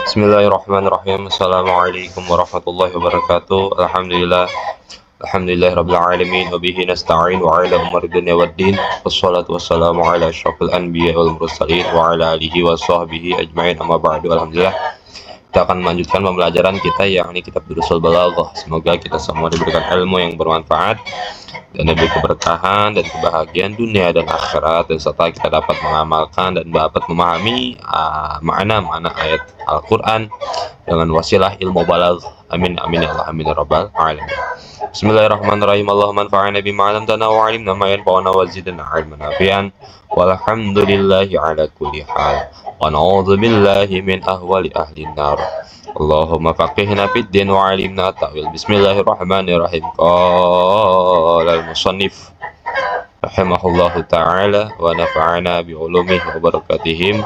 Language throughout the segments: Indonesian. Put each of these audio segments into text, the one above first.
Bismillahirrahmanirrahim. Assalamualaikum warahmatullahi wabarakatuh. Alhamdulillah rabbil alamin wa bihi nasta'in wa ala umuri dunya waddin. Wassalatu wassalamu ala asyrafil anbiya wal mursalin wa ala alihi wa sahbihi ajmain. Amma ba'du. Alhamdulillah. Kita akan melanjutkan pembelajaran kita yakni kitab Durusul Balaghah. Semoga kita semua diberikan ilmu yang bermanfaat dan diberi keberkahan dan kebahagiaan dunia dan akhirat, dan serta kita dapat mengamalkan dan dapat memahami makna-makna ayat Al-Quran dengan wasilah ilmu balagh. Amin amin ya Allah, amin ya rabbal alamin. Bismillahirrahmanirrahim. Allahumma anfa'na bima 'allamtana wa 'allimna ma yanfa'una wa zidna 'ilman nafi'an. Walhamdulillahi 'ala kulli hal. Wa na'udzu billahi min ahwali ahli nar. Allahumma faqihna fid din wa 'allimna ta'wil. Bismillahirrahmanirrahim. Qala al-musannif rahimahullahu ta'ala wa nafa'ana bi 'ulumihi wa barakatihim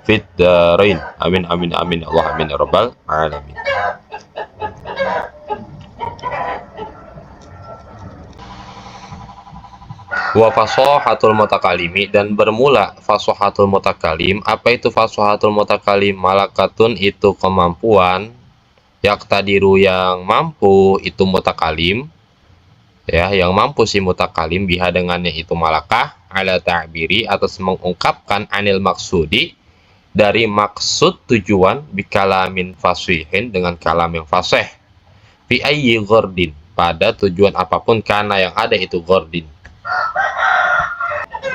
fid darain. Amin amin amin Allah, amin ya rabbal alamin. Wa fasahatul mutakalimi, dan bermula fasahatul mutakalim. Apa itu fasahatul mutakalim? Malakatun itu kemampuan, yaktadiru yang mampu itu mutakalim, ya, yang mampu si mutakalim biha dengannya itu malakah, ala ta'biri atas mengungkapkan anil maksudi dari maksud tujuan, bikalamin fasihin dengan kalam yang fasih, fi ayyi ghordin pada tujuan apapun, karena yang ada itu ghordin.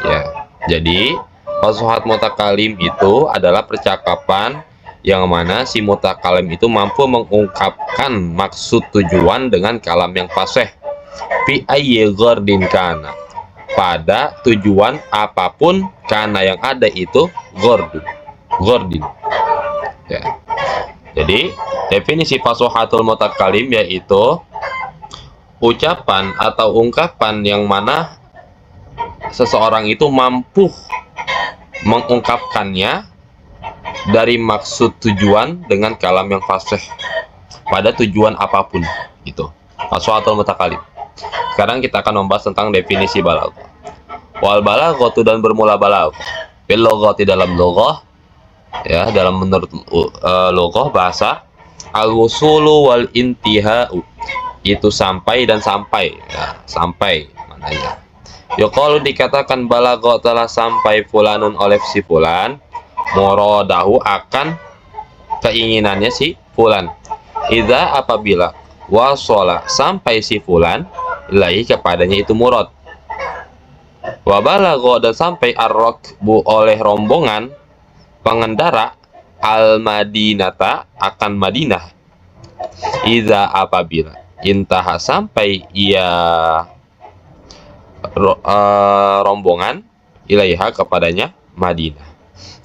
Ya, jadi fasahat mutakalim itu adalah percakapan yang mana si mutakalim itu mampu mengungkapkan maksud tujuan dengan kalam yang fasih, fi ayyi ghordin kana pada tujuan apapun, karena yang ada itu ghordin. Ya. Jadi definisi fasahatul mutakalim yaitu ucapan atau ungkapan yang mana seseorang itu mampu mengungkapkannya dari maksud tujuan dengan kalam yang fasih pada tujuan apapun. Itu fasahatul mutakalim. Sekarang kita akan membahas tentang definisi balaghah. Wal balaghatu, dan bermula balaghah bil loghati dalam loghah, ya, dalam menurut loghah bahasa, al wusulu wal intihau itu sampai dan sampai, ya, sampai mananya. Yuqalu dikatakan balaghah telah sampai fulanun oleh si fulan, muradahu akan keinginannya si fulan, idza apabila wasala sampai si fulan ilahi kepadanya itu murad, wa balagha dan sampai ar-rakbu oleh rombongan pengendara al madinata akan Madinah, idza apabila intaha sampai ia rombongan ilaiha kepadanya Madinah.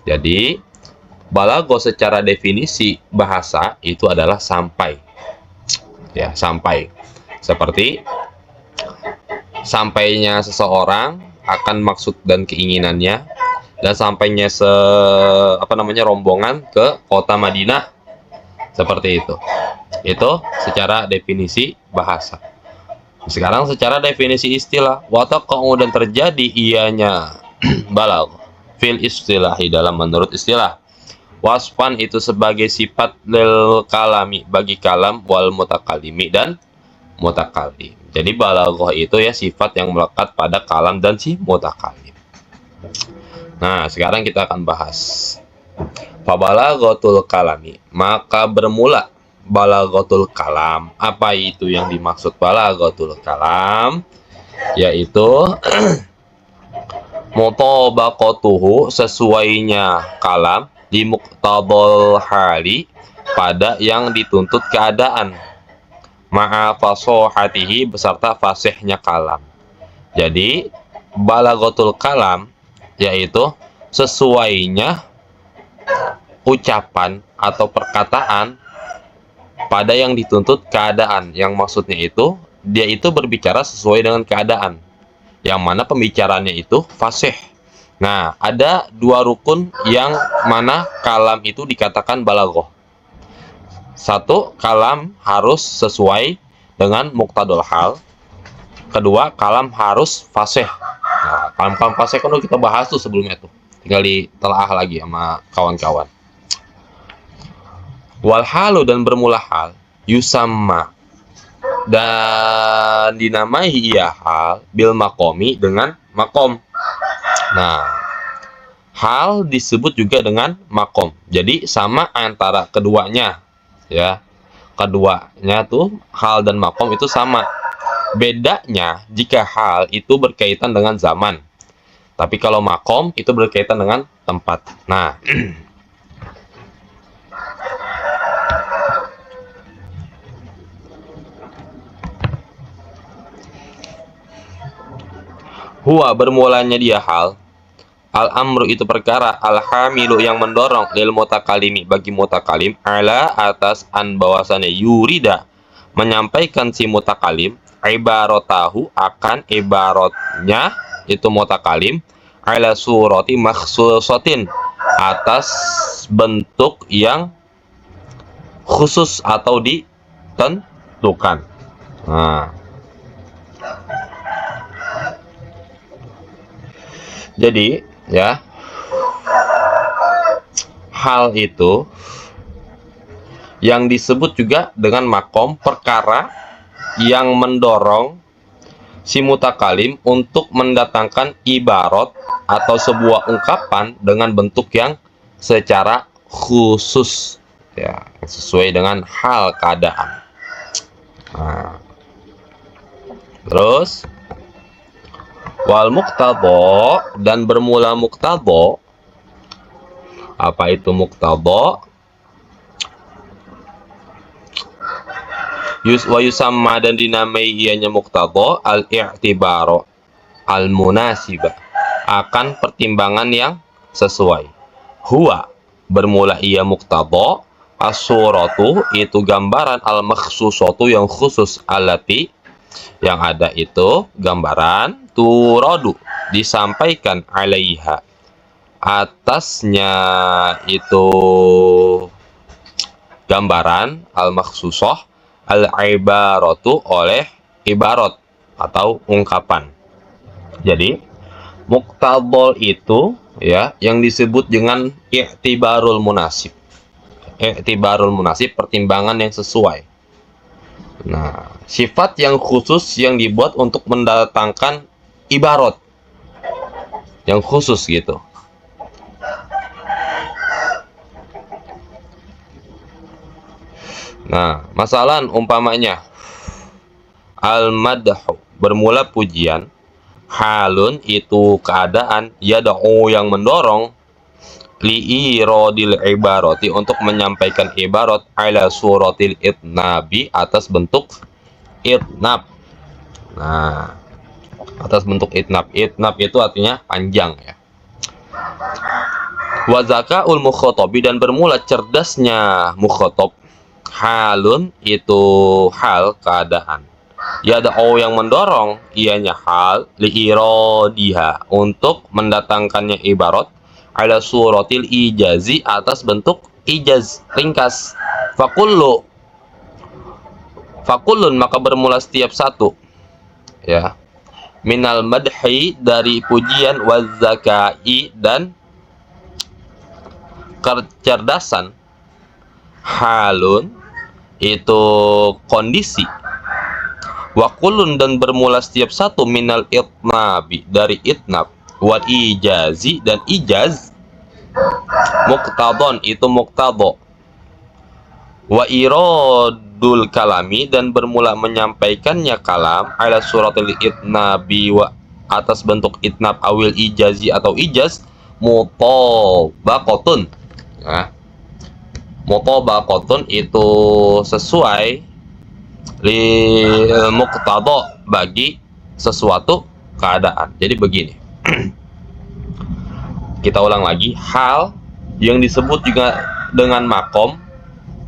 Jadi balaghah secara definisi bahasa itu adalah sampai, ya, sampai. Seperti sampainya seseorang akan maksud dan keinginannya, dan sampainya rombongan ke kota Madinah, seperti itu. Itu secara definisi bahasa. Sekarang secara definisi istilah, wataqa'u dan terjadi ianya balaghah fil istilahi dalam menurut istilah, wasfan itu sebagai sifat lil kalami bagi kalam, wal mutakalimi dan mutakalim. Jadi balaghah itu ya sifat yang melekat pada kalam dan si mutakalim. Nah, sekarang kita akan bahas fabalaghatul kalami, maka bermula balaghatul kalam. Apa itu yang dimaksud balaghatul kalam? Yaitu mutabaqatuhu, sesuainya kalam, di muqtadal hali pada yang dituntut keadaan, ma'a fasahatihi beserta fasihnya kalam. Jadi balaghatul kalam yaitu sesuainya ucapan atau perkataan pada yang dituntut keadaan, yang maksudnya itu dia itu berbicara sesuai dengan keadaan, yang mana pembicaranya itu fasih. Nah, ada dua rukun yang mana kalam itu dikatakan balaghah. Satu, kalam harus sesuai dengan muqtadul hal. Kedua, kalam harus fasih. Nah, kalam-kalam fasih kan kita bahas tuh sebelumnya tuh. Tinggal ditelaah lagi sama kawan-kawan. Wal halu dan bermula hal yusamma dan dinamai ia hal bil makomi dengan makom. Nah, hal disebut juga dengan makom. Jadi sama antara keduanya, ya. Keduanya tuh hal dan makom itu sama. Bedanya jika hal itu berkaitan dengan zaman. Tapi kalau makom itu berkaitan dengan tempat. Nah, huwa bermulanya dia hal, al-amru itu perkara, al-hamilu yang mendorong lil mutakalimi bagi mutakalim, ala atas an bahwasannya yurida menyampaikan si mutakalim, ibarotahu akan ibaratnya itu mutakalim, ala surati makhsusatin atas bentuk yang khusus atau ditentukan. Nah, jadi ya, hal itu yang disebut juga dengan makom, perkara yang mendorong si mutakalim untuk mendatangkan ibarat atau sebuah ungkapan dengan bentuk yang secara khusus, ya, sesuai dengan hal keadaan. Nah, terus wal muqtadha dan bermula muqtadha. Apa itu muqtadha? Wa yusamma dan dinamai ianya muqtadha al-i'tibaro al-munasiba akan pertimbangan yang sesuai. Huwa bermula ia muqtadha, as-suratu itu gambaran, al-makhsusatu yang khusus, alati yang ada itu gambaran, turadu disampaikan, alaiha atasnya itu gambaran, al-makhsusah al-ibaratu oleh ibarat atau ungkapan. Jadi muqtadha itu ya yang disebut dengan i'tibarul munasib. I'tibarul munasib pertimbangan yang sesuai. Nah, sifat yang khusus yang dibuat untuk mendatangkan ibarat yang khusus gitu. Nah, masalah umpamanya al-madhu bermula pujian, halun itu keadaan, yad'u yang mendorong, li'irodil ibarati untuk menyampaikan ibarat, ala suratil itnabi atas bentuk itnab. Nah, atas bentuk itnab. Itnab itu artinya panjang ya. Wa zakaul mukhatabi dan bermula cerdasnya mukhatab, halun itu hal keadaan, yad'u yang mendorong ianya hal, li'iradiha untuk mendatangkannya ibarat, ala suratil ijazi atas bentuk ijaz ringkas. Fakullun maka bermula setiap satu ya, minal madhi dari pujian, wazakai dan kecerdasan, halun itu kondisi, wakulun dan bermula setiap satu, minal itnabi dari itnab, wal ijazi dan ijaz, muqtadon itu muqtadha, wa iradul kalami dan bermula menyampaikannya kalam, ala suratil itnabi wa atas bentuk itnab, awil ijazi atau ijaz, mutabaqatun. Nah, mutabaqatun itu sesuai li muqtadha bagi sesuatu keadaan. Jadi begini. Kita ulang lagi, hal yang disebut juga dengan makom.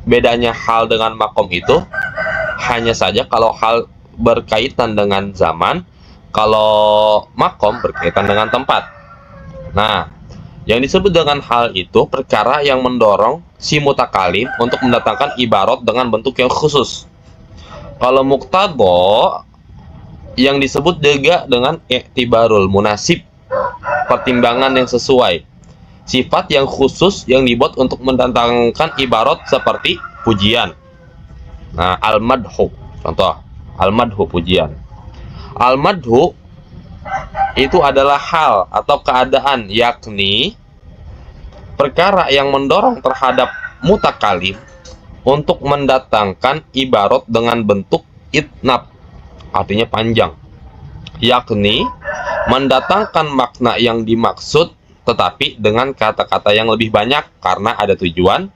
Bedanya hal dengan makom itu hanya saja kalau hal berkaitan dengan zaman, kalau makom berkaitan dengan tempat. Nah, yang disebut dengan hal itu perkara yang mendorong si mutakalim untuk mendatangkan ibarat dengan bentuk yang khusus. Kalau muqtadha yang disebut juga dengan i'tibarul munasib, pertimbangan yang sesuai. sifat yang khusus yang dibuat untuk mendatangkan ibarat seperti pujian. Nah, al-madhu, contoh al-madhu, pujian. Al-madhu itu adalah hal atau keadaan, yakni perkara yang mendorong terhadap mutakalim untuk mendatangkan ibarat dengan bentuk itnab, artinya panjang, yakni mendatangkan makna yang dimaksud tetapi dengan kata-kata yang lebih banyak karena ada tujuan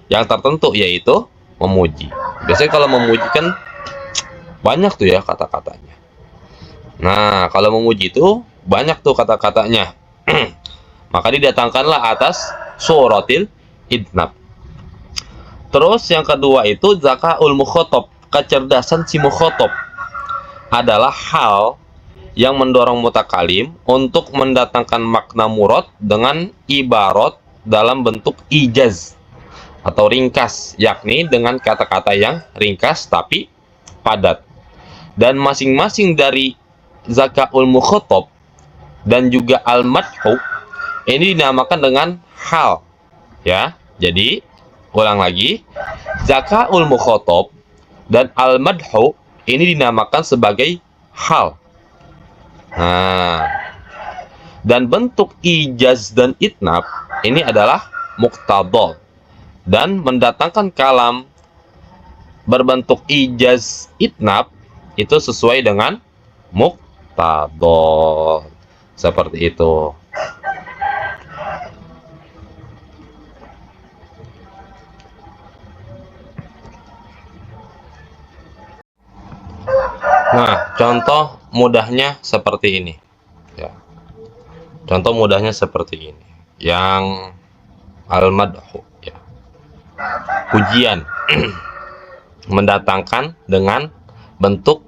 yang tertentu, yaitu memuji. Biasanya kalau memuji kan banyak tuh ya kata-katanya. Nah, kalau memuji itu banyak tuh kata-katanya. Maka didatangkanlah atas suratil idnab. Terus yang kedua itu zakaul mukhotob, kecerdasan si mukhotob adalah hal yang mendorong mutakalim untuk mendatangkan makna murad dengan ibarat dalam bentuk ijaz atau ringkas, yakni dengan kata-kata yang ringkas tapi padat. Dan masing-masing dari zakaul mukhotob dan juga al-madhu ini dinamakan dengan hal, ya. Jadi ulang lagi, zakaul mukhotob dan al-madhu ini dinamakan sebagai hal. Nah, dan bentuk ijaz dan itnab ini adalah muqtadha, dan mendatangkan kalam berbentuk ijaz itnab itu sesuai dengan muqtadha, seperti itu. Nah, contoh mudahnya seperti ini, ya. Contoh mudahnya seperti ini, yang al-madhu, ya, pujian mendatangkan dengan bentuk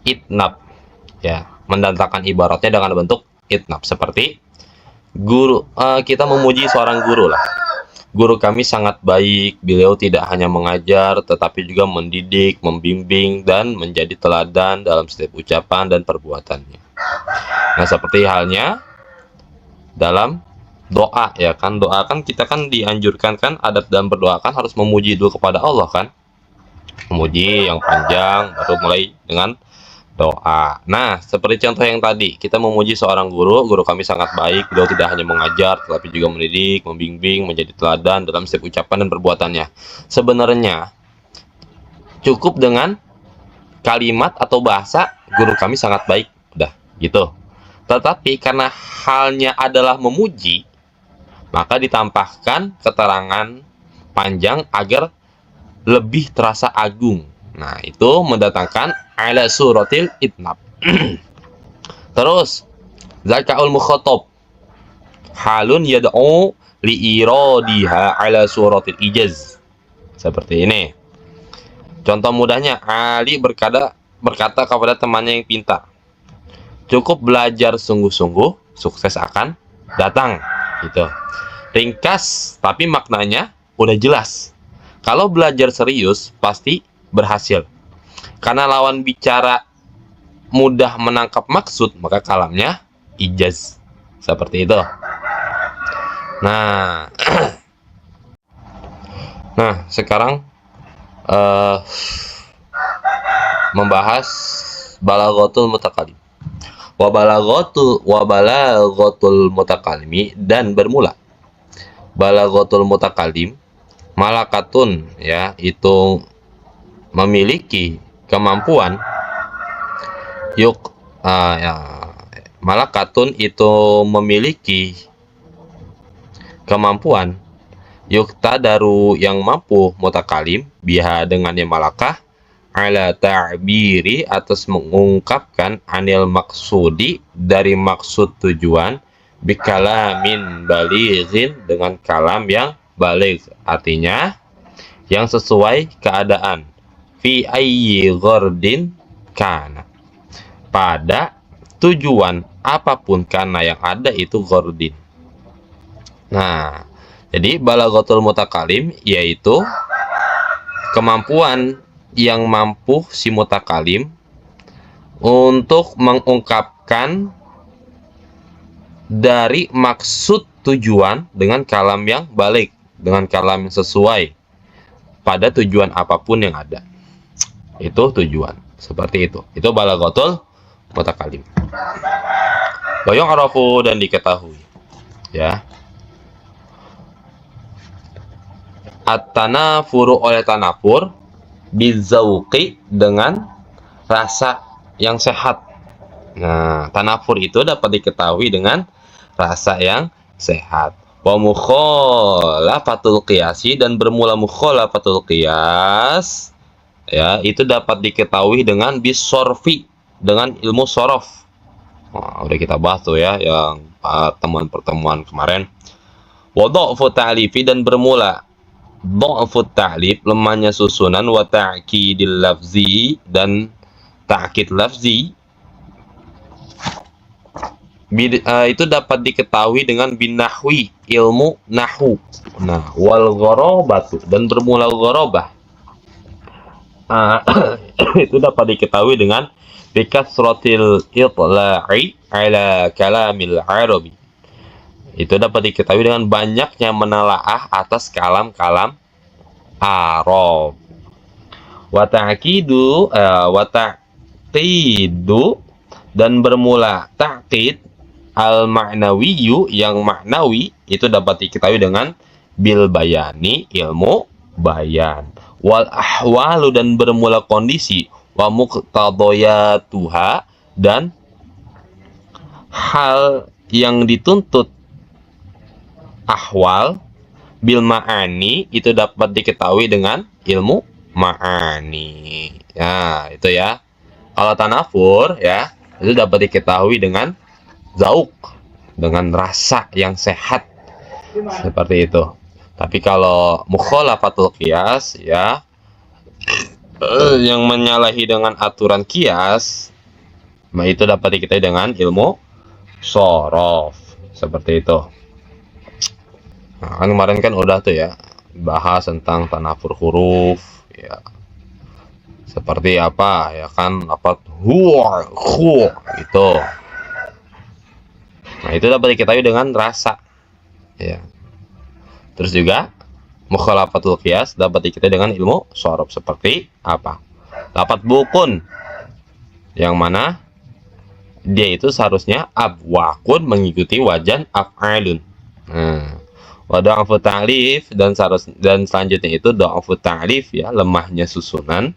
itnab, ya, mendatangkan ibaratnya dengan bentuk itnab, seperti guru, kita memuji seorang guru lah. Guru kami sangat baik, beliau tidak hanya mengajar tetapi juga mendidik, membimbing, dan menjadi teladan dalam setiap ucapan dan perbuatannya. Nah, seperti halnya dalam doa, ya kan, doa kan kita kan dianjurkan kan, adat dalam berdoa kan harus memuji dulu kepada Allah kan, memuji yang panjang baru mulai dengan doa. Nah, seperti contoh yang tadi, kita memuji seorang guru, guru kami sangat baik, beliau tidak hanya mengajar, tetapi juga mendidik, membimbing, menjadi teladan dalam setiap ucapan dan perbuatannya. Sebenarnya, cukup dengan kalimat atau bahasa, guru kami sangat baik, udah, gitu. Tetapi, karena halnya adalah memuji, maka ditambahkan keterangan panjang agar lebih terasa agung. Nah, itu mendatangkan ala suratil itnab. Terus zakaul mukhotob halun yad'u li iradiha ala suratil ijaz, seperti ini. Contoh mudahnya, Ali berkata kepada temannya yang pintar, cukup belajar sungguh-sungguh, sukses akan datang, gitu. Ringkas tapi maknanya udah jelas. Kalau belajar serius pasti berhasil. Karena lawan bicara mudah menangkap maksud, maka kalamnya ijaz, seperti itu. Nah, nah sekarang membahas balaghatul mutakalim. Wa balaghatul mutakalimi, dan bermula balaghatul mutakalim malakatun, ya, itu memiliki kemampuan ya, malakatun itu memiliki kemampuan yuktadaru, yang mampu mutakalim biha dengannya malakah, ala ta'biri, atas mengungkapkan, anil maksudi, dari maksud tujuan, bikalamin balighin, dengan kalam yang baligh, artinya yang sesuai keadaan, fi ayyi ghardin kana, pada tujuan apapun, karena yang ada itu ghardin. Nah, jadi balaghatul mutakalim yaitu kemampuan yang mampu si mutakalim untuk mengungkapkan dari maksud tujuan dengan kalam yang balik, dengan kalam yang sesuai pada tujuan apapun yang ada. Itu tujuan. Seperti itu. Itu balaghatul mutakalim. Bayang arafu dan diketahui. Ya. At-tanafuru oleh tanafur bizauqi dengan rasa yang sehat. Nah, tanafur itu dapat diketahui dengan rasa yang sehat. Wa mukhalafatul qiyasi dan bermula mukhalafatul qiyas ya, itu dapat diketahui dengan bisorfi, dengan ilmu sorof. Nah, udah kita bahas tuh ya yang pertemuan kemarin. Wa dha'fu ta'lifi dan bermula dha'fu ta'lif, lemahnya susunan, wa ta'kidil lafzi dan ta'kid lafzi itu dapat diketahui dengan binahwi, ilmu nahwu. Nah, wal gharabatu dan bermula gharabah itu dapat diketahui dengan bikasratil itla'i ala kalamil arabi. Itu dapat diketahui dengan banyaknya menelaah atas kalam-kalam Arab. Wa ta'kidu dan bermula ta'kid al-ma'nawiyu yang maknawi itu dapat diketahui dengan bil bayani, ilmu bayan. Wal ahwalu dan bermula kondisi, wa muqtadayatuha dan hal yang dituntut ahwal, bil ma'ani itu dapat diketahui dengan ilmu ma'ani. Ya, itu ya. Kalau tanafur ya, itu dapat diketahui dengan zauk, dengan rasa yang sehat. Seperti itu. Tapi kalau mukhalafatul qiyas ya, yang menyalahi dengan aturan qiyas, nah itu dapat diketahui dengan ilmu sorof. Seperti itu. Nah, kan kemarin kan udah tuh ya bahas tentang tanafur huruf ya. Seperti apa ya kan, apa huwa itu. Nah, itu dapat diketahui dengan rasa ya. Terus juga mukhalafatul qiyas dapat diketahui dengan ilmu sorof. Seperti apa? Lafadz bukun, yang mana dia itu seharusnya abwakun, mengikuti wajan af'alun. Nah, wa dha'fu ta'lif dan selanjutnya itu dha'fu ta'lif ya, lemahnya susunan.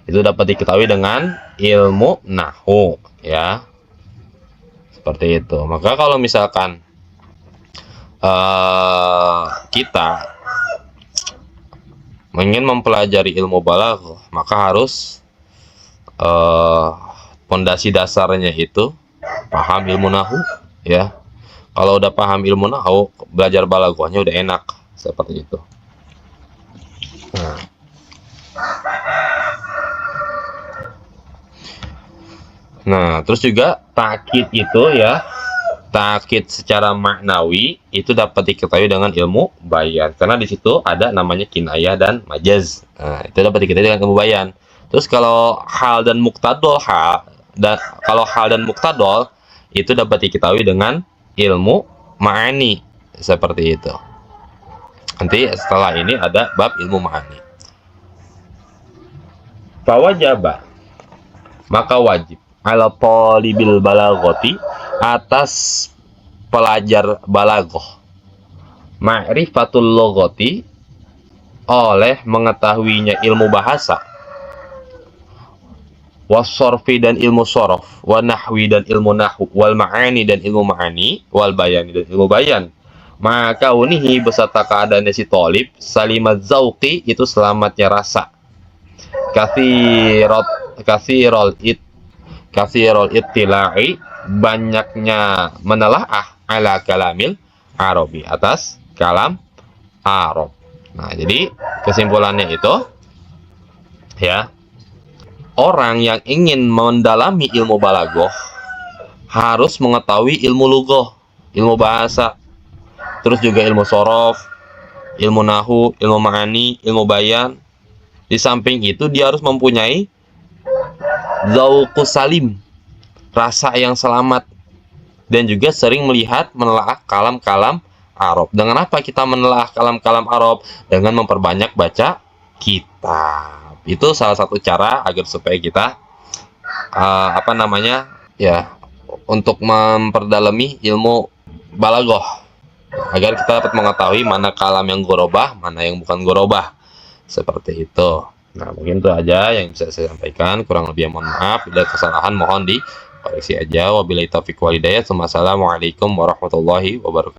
Itu dapat diketahui dengan ilmu nahwu ya. Seperti itu. Maka kalau misalkan kita ingin mempelajari ilmu balaghah, maka harus pondasi dasarnya itu paham ilmu nahwu ya. Kalau udah paham ilmu nahwu, belajar balaghahnya udah enak. Seperti itu. Nah, terus juga takkid itu ya, takkid secara maknawi itu dapat diketahui dengan ilmu bayan, karena di situ ada namanya kinayah dan majaz. Nah, itu dapat diketahui dengan ilmu bayan. Terus kalau hal dan muktadol, kalau hal dan muktadol itu dapat diketahui dengan ilmu ma'ani. Seperti itu. Nanti setelah ini ada bab ilmu ma'ani. Fawajaba, maka wajib ala talibil balaghati, atas pelajar balaghah, ma'rifatul loghati, oleh mengetahuinya ilmu bahasa, wasorfi dan ilmu sorof, wa nahwi dan ilmu nahwu, wal ma'ani dan ilmu ma'ani, wal bayani dan ilmu bayan. Maka unihi beserta keadaannya si tolib, salimat zauqi itu selamatnya rasa, kasirol ittila'i banyaknya menelaah ala kalamil arabi, atas kalam Arab. Nah, jadi kesimpulannya itu ya, orang yang ingin mendalami ilmu balaghah harus mengetahui ilmu lughah, ilmu bahasa, terus juga ilmu sorof, ilmu nahwu, ilmu ma'ani, ilmu bayan. Di samping itu dia harus mempunyai zauqus salim, rasa yang selamat dan juga sering melihat menelaah kalam-kalam Arab. Dengan apa kita menelaah kalam-kalam Arab? Dengan memperbanyak baca kitab. Itu salah satu cara agar supaya kita apa namanya ya, untuk memperdalami ilmu balaghah, agar kita dapat mengetahui mana kalam yang gorobah, mana yang bukan gorobah, seperti itu. Nah, mungkin itu aja yang bisa saya sampaikan. Kurang lebih mohon maaf, bila kesalahan mohon dikoreksi aja. Wabillahi taufiq walhidayah. Wassalamualaikum warahmatullahi wabarakatuh.